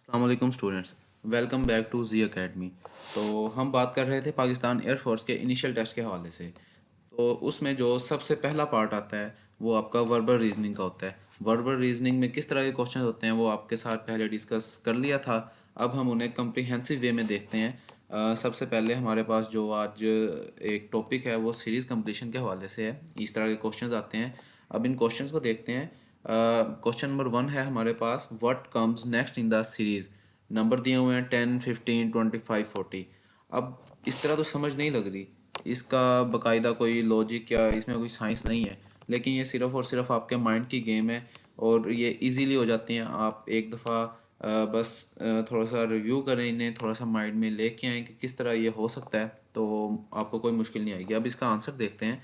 अस्सलाम वालेकुम students, welcome back to G academy. तो हम बात कर रहे थे पाकिस्तान एयरफोर्स के इनिशियल टेस्ट के हवाले से। तो उसमें जो सबसे पहला पार्ट आता है वो आपका वर्बल रीजनिंग का होता है। वर्बल रीजनिंग में किस तरह के क्वेश्चन होते हैं वो आपके साथ पहले डिस्कस कर लिया था। अब हम उन्हें कम्प्रीहेंसिव वे में देखते हैं। सबसे पहले हमारे पास जो आज एक टॉपिक है वो सीरीज़ कंप्लीशन के हवाले से है। इस तरह के क्वेश्चंस आते हैं। अब इन क्वेश्चंस को देखते हैं। क्वेश्चन नंबर 1 है हमारे पास, what comes next in the series. Number दिए हुए हैं 10, 15, 25, 40। अब इस तरह तो समझ नहीं लग रही, इसका बकायदा कोई लॉजिक या इसमें कोई साइंस नहीं है, लेकिन ये सिर्फ और सिर्फ आपके माइंड की गेम है और ये इजीली हो जाती हैं। आप एक दफ़ा बस थोड़ा सा रिव्यू करें, इन्हें थोड़ा सा माइंड में लेके आएँ कि किस तरह ये हो सकता है, तो आपको कोई मुश्किल नहीं आएगी। अब इसका आंसर देखते हैं।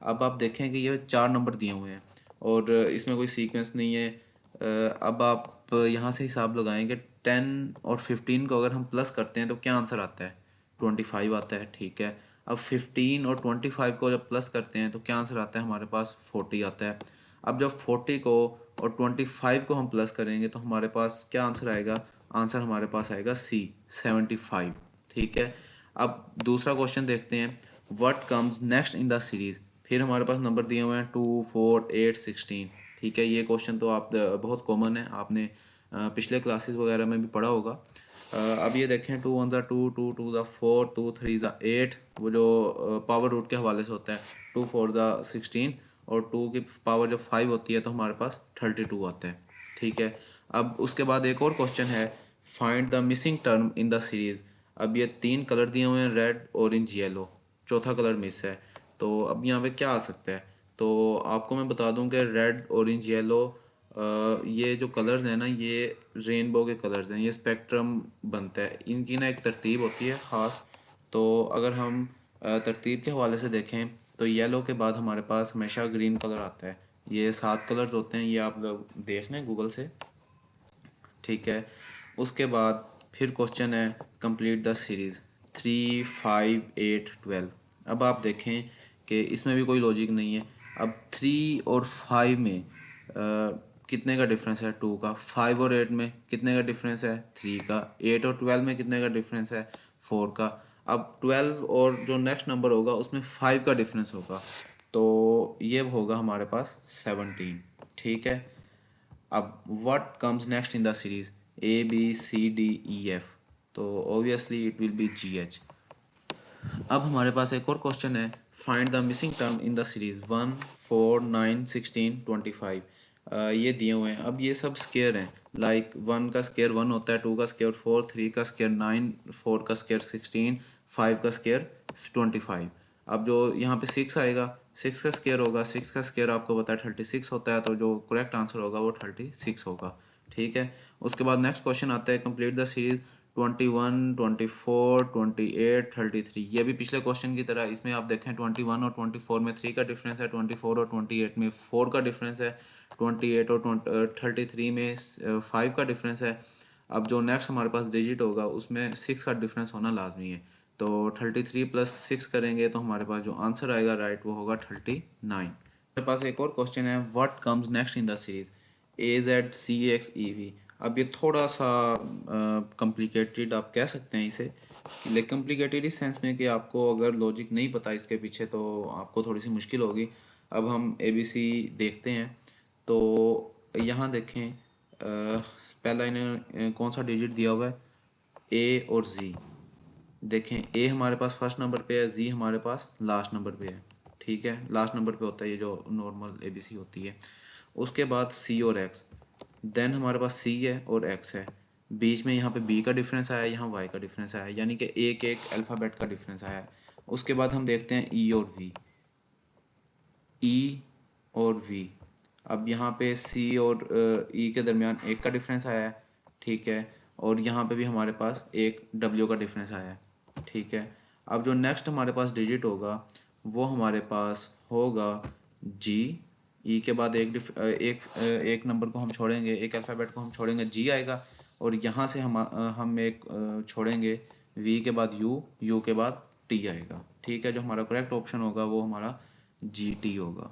अब आप देखें कि ये 4 नंबर दिए हुए हैं और इसमें कोई सीक्वेंस नहीं है। अब आप यहाँ से हिसाब लगाएंगे, 10 और 15 को अगर हम प्लस करते हैं तो क्या आंसर आता है? 25 आता है, ठीक है। अब 15 और 25 को जब प्लस करते हैं तो क्या आंसर आता है हमारे पास? 40 आता है। अब जब 40 को और 25 को हम प्लस करेंगे तो हमारे पास क्या आंसर आएगा? आंसर हमारे पास आएगा सी, 75, ठीक है। अब दूसरा क्वेश्चन देखते हैं, what comes next in the series. फिर हमारे पास नंबर दिए हुए हैं 2, 4, 8, 16, ठीक है। ये क्वेश्चन तो आप बहुत कॉमन है, आपने पिछले क्लासेस वगैरह में भी पढ़ा होगा। अब ये देखें, 2 1 2, 2 2 4, 2 3 8, वो जो पावर रूट के हवाले से होता है। 2 4 16 और 2 की पावर जब 5 होती है तो हमारे पास 32 आता है, ठीक है। अब उसके बाद एक और क्वेश्चन है, find the missing term in the series. अब ये 3 कलर दिए हुए हैं, रेड, ऑरेंज, येलो, चौथा कलर मिस है। तो अब यहाँ पे क्या आ सकता है? तो आपको मैं बता दूं कि रेड, ऑरेंज, येलो, ये जो कलर्स हैं ना, ये रेनबो के कलर्स हैं, ये स्पेक्ट्रम बनता है, इनकी ना एक तरतीब होती है ख़ास। तो अगर हम तरतीब के हवाले से देखें तो येलो के बाद हमारे पास हमेशा ग्रीन कलर आता है। ये 7 कलर्स होते हैं, ये आप लोग देख लें गूगल से, ठीक है। उसके बाद फिर क्वेश्चन है, कंप्लीट द सीरीज़ 3, 5, 8, 12। अब आप देखें कि इसमें भी कोई लॉजिक नहीं है। अब 3 और 5 में कितने का डिफरेंस है? 2 का। 5 और 8 में कितने का डिफरेंस है? 3 का। 8 और 12 में कितने का डिफरेंस है? 4 का। अब 12 और जो नेक्स्ट नंबर होगा उसमें 5 का डिफरेंस होगा, तो ये होगा हमारे पास 17, ठीक है। अब what comes next in the series, A B C D E F, तो obviously it will be G H. अब हमारे पास एक और क्वेश्चन है, find the missing term in the series 1, 4, 9, 16, 25। ये दिए हुए हैं। अब ये सब स्केयर हैं, लाइक 1 का स्केयर 1 होता है, 2 का स्केयर 4, 3 का स्केयर 9, 4 का स्केयर 16, 5 का स्केयर 25। अब जो यहाँ पे 6 आएगा, 6 का स्केयर होगा, 6 का स्केयर आपको पता है 36 होता है, तो जो करेक्ट आंसर होगा वो 36 होगा, ठीक है। उसके बाद नेक्स्ट क्वेश्चन आता है, कंप्लीट द सीरीज 21, 24, 28, 33। ये भी पिछले क्वेश्चन की तरह, इसमें आप देखें 21 और 24 में 3 का डिफरेंस है, 24 और 28 में 4 का डिफरेंस है, 28 और 33 में 5 का डिफरेंस है। अब जो नेक्स्ट हमारे पास डिजिट होगा उसमें 6 का डिफरेंस होना लाजमी है, तो 33 प्लस 6 करेंगे तो हमारे पास जो आंसर आएगा राइट वो होगा 39। हमारे पास एक और क्वेश्चन है, what comes next in the series, A Z C X E V. अब ये थोड़ा सा कॉम्प्लिकेटेड आप कह सकते हैं इसे, लेकिन कॉम्प्लिकेटेड इस सेंस में कि आपको अगर लॉजिक नहीं पता इसके पीछे तो आपको थोड़ी सी मुश्किल होगी। अब हम ए बी सी देखते हैं, तो यहाँ देखें, पहला इन्हें कौन सा डिजिट दिया हुआ है? ए और जी। देखें, ए हमारे पास फर्स्ट नंबर पे है, जी हमारे पास लास्ट नंबर पे है, ठीक है। लास्ट नंबर पे होता है ये जो नॉर्मल एबीसी होती है। उसके बाद सी और एक्स, देन हमारे पास सी है और एक्स है, बीच में यहाँ पे बी का डिफरेंस आया, यहाँ वाई का डिफरेंस आया, यानी कि एक एक अल्फ़ाबेट का डिफरेंस आया है। उसके बाद हम देखते हैं ई और वी, ई और वी। अब यहाँ पे सी और ई के दरमियान एक का डिफरेंस आया है, ठीक है। और यहाँ पे भी हमारे पास एक डब्ल्यू का डिफरेंस आया है, ठीक है। अब जो नेक्स्ट हमारे पास डिजिट होगा वो हमारे पास होगा जी। ई के बाद एक नंबर को हम छोड़ेंगे, एक अल्फ़ाबेट को हम छोड़ेंगे, जी आएगा। और यहाँ से हम एक छोड़ेंगे, वी के बाद यू, यू के बाद टी आएगा, ठीक है। जो हमारा करेक्ट ऑप्शन होगा वो हमारा जी टी होगा।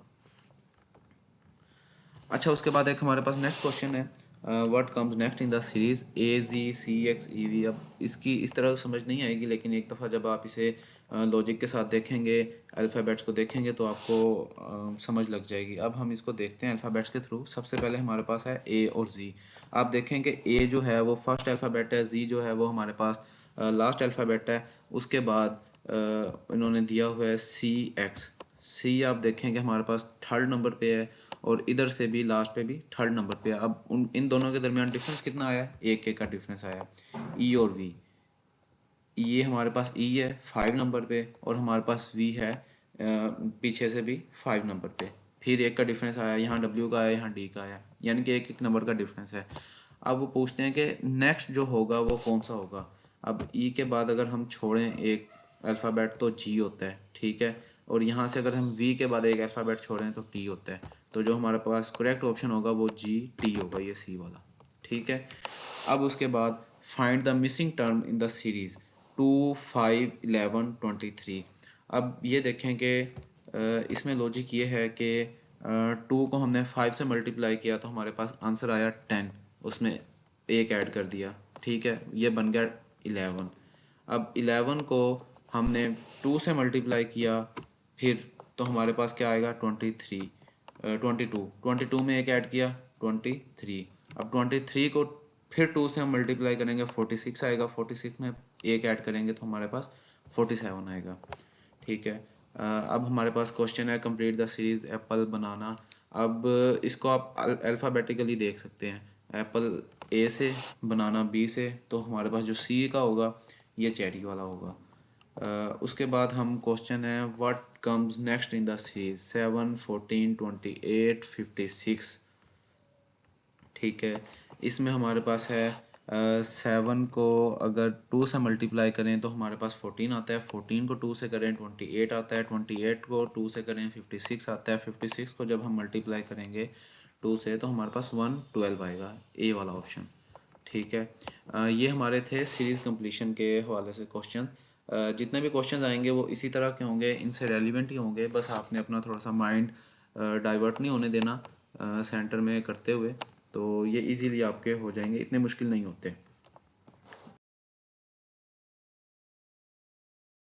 अच्छा, उसके बाद एक हमारे पास नेक्स्ट क्वेश्चन है, what comes next in the series AZCXEV। अब इसकी इस तरह तो समझ नहीं आएगी, लेकिन एक दफ़ा जब आप इसे लॉजिक के साथ देखेंगे, अल्फ़ाबेट्स को देखेंगे तो आपको समझ लग जाएगी। अब हम इसको देखते हैं अल्फ़ाबेट्स के थ्रू। सबसे पहले हमारे पास है A और Z। आप देखें कि A जो है वो फर्स्ट अल्फ़ाबेट है, Z जो है वो हमारे पास लास्ट अल्फ़ाबेट है। उसके बाद इन्होंने दिया हुआ है C आप देखें कि हमारे पास थर्ड नंबर पे है, और इधर से भी लास्ट पे भी थर्ड नंबर पे है। अब इन दोनों के दरमियान डिफरेंस कितना आया है? एक एक का डिफरेंस आया है। ई और वी, ये हमारे पास ई है 5 नंबर पे, और हमारे पास वी है पीछे से भी 5 नंबर पे। फिर एक का डिफरेंस आया, यहाँ डब्ल्यू का आया, यहाँ डी का आया, यानी कि एक एक नंबर का डिफरेंस है। अब वो पूछते हैं कि नेक्स्ट जो होगा वो कौन सा होगा। अब ई के बाद अगर हम छोड़ें एक अल्फ़ाबेट तो जी होता है, ठीक है। और यहाँ से अगर हम वी के बाद एक अल्फ़ाबेट छोड़ें तो टी होता है। तो जो हमारे पास करेक्ट ऑप्शन होगा वो जी टी होगा, ये सी वाला, ठीक है। अब उसके बाद find the missing term in the series 2, 5, 11, 23। अब ये देखें कि इसमें लॉजिक ये है कि 2 को हमने 5 से मल्टीप्लाई किया तो हमारे पास आंसर आया 10, उसमें एक ऐड कर दिया, ठीक है, ये बन गया 11। अब 11 को हमने 2 से मल्टीप्लाई किया फिर, तो हमारे पास क्या आएगा 23, 22 में एक ऐड किया 23। अब 23 को फिर 2 से हम मल्टीप्लाई करेंगे 46 आएगा, 46 में एक ऐड करेंगे तो हमारे पास 47 आएगा, ठीक है। अब हमारे पास क्वेश्चन है complete the series apple banana. अब इसको आप अल्फ़ाबेटिकली देख सकते हैं, एप्पल ए से, बनाना बी से, तो हमारे पास जो सी का होगा ये चेरी वाला होगा। उसके बाद हम क्वेश्चन है what comes next in the series 7, 14, 28, 56, ठीक है। इसमें हमारे पास है 7 को अगर 2 से मल्टीप्लाई करें तो हमारे पास 14 आता है, 14 को 2 से करें 28 आता है, 28 को 2 से करें 56 आता है, 56 को जब हम मल्टीप्लाई करेंगे 2 से तो हमारे पास 112 आएगा, ए वाला ऑप्शन, ठीक है। ये हमारे थे सीरीज़ कंप्लीशन के हवाले से क्वेश्चन। जितने भी क्वेश्चन आएंगे वो इसी तरह के होंगे, इनसे रेलिवेंट ही होंगे, बस आपने अपना थोड़ा सा माइंड डाइवर्ट नहीं होने देना सेंटर में करते हुए, तो ये इजीली आपके हो जाएंगे, इतने मुश्किल नहीं होते।